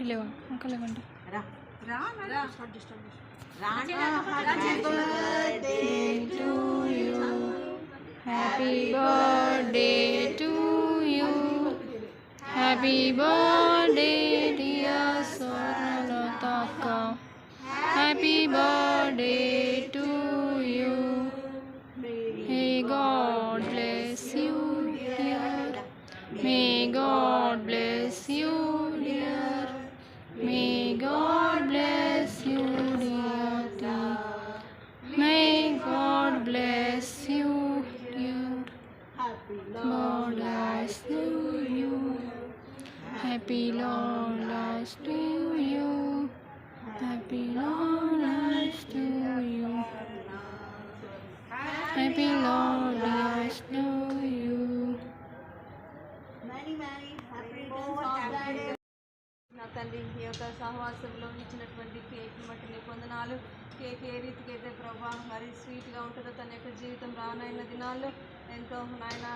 లేవా ఇంకా లేవండి. Happy birthday to you, happy birthday dear Swarnalatha అక్క, happy birthday to you. May God bless you dear, may God bless you dear, may God bless you dear, may God bless you dear, God bless you, happy long life to you, happy long life to you, happy long life to you. Many happy birthday. నా తండ్రి ఈ యొక్క సహవాసంలో ఇచ్చినటువంటి cake మట్టిని పొందనాలు. Cake ఏ రీతికి అయితే ప్రభా మరి స్వీట్గా ఉంటుందో తన యొక్క జీవితం రానైన దినాల్లో ఎంతో నాయన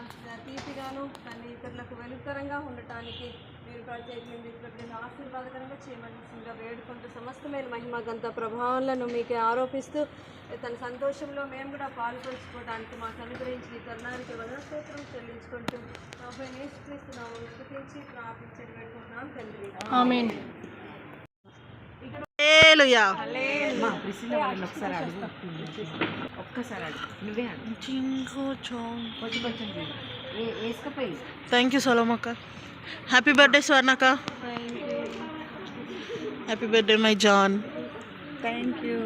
తీపిగాను తన ఇతరులకు వెలుగుతరంగా ఉండటానికి మీరు ప్రత్యేకించి ఆశీర్వాదకరంగా చేయవలసిందిగా వేడుకుంటూ సమస్తమైన మహిమ గంత ప్రభావాలను మీకే ఆరోపిస్తూ తన సంతోషంలో మేము కూడా పాల్పంచుకోవడానికి మాకు అనుగ్రహించి ఈ తరుణానికి వదనస్తోత్రం చెల్లించుకుంటూ ప్రభు యేసుక్రీస్తునామమున స్తుతించి ప్రార్థించి వేడుకుంటున్నాం తండ్రి. ఆమేన్. థ్యాంక్ యూ సలోమక్క. హ్యాపీ బర్త్డే స్వర్ణక్క. హ్యాపీ బర్త్డే మై జాన్. Thank you.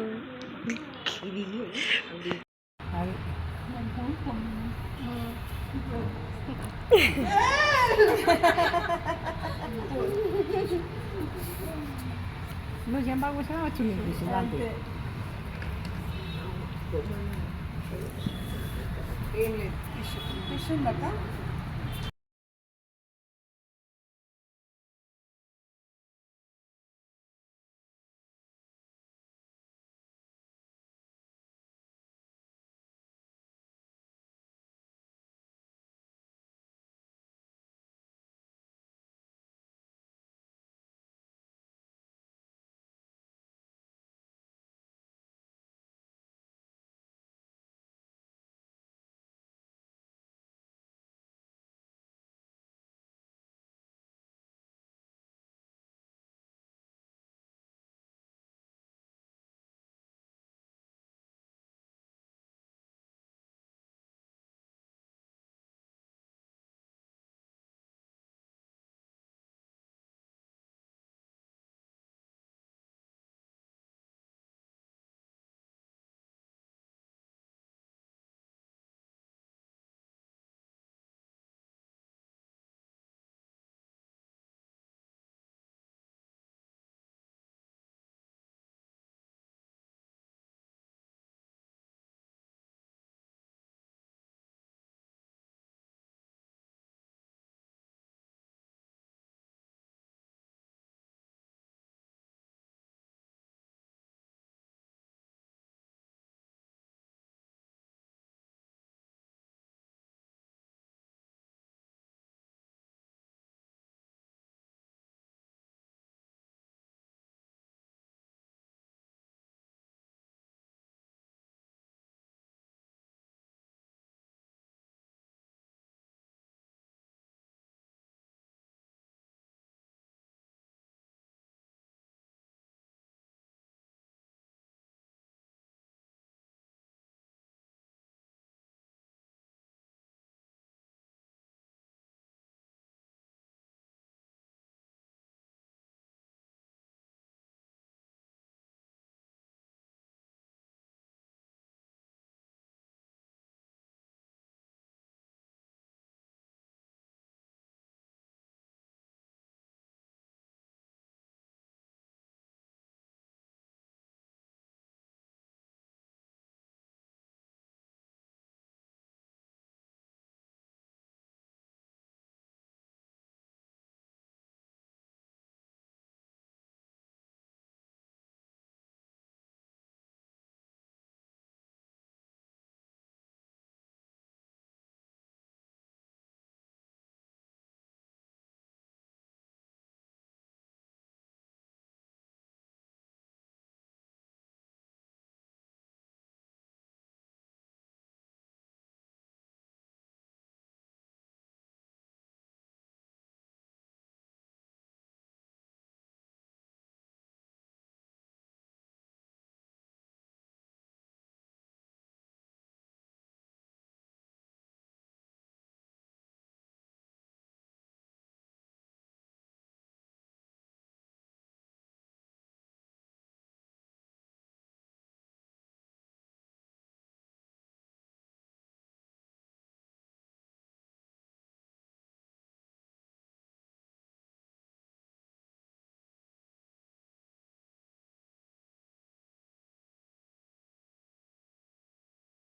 నువ్వు ఏం బాగా వచ్చింది ఏం లేదు.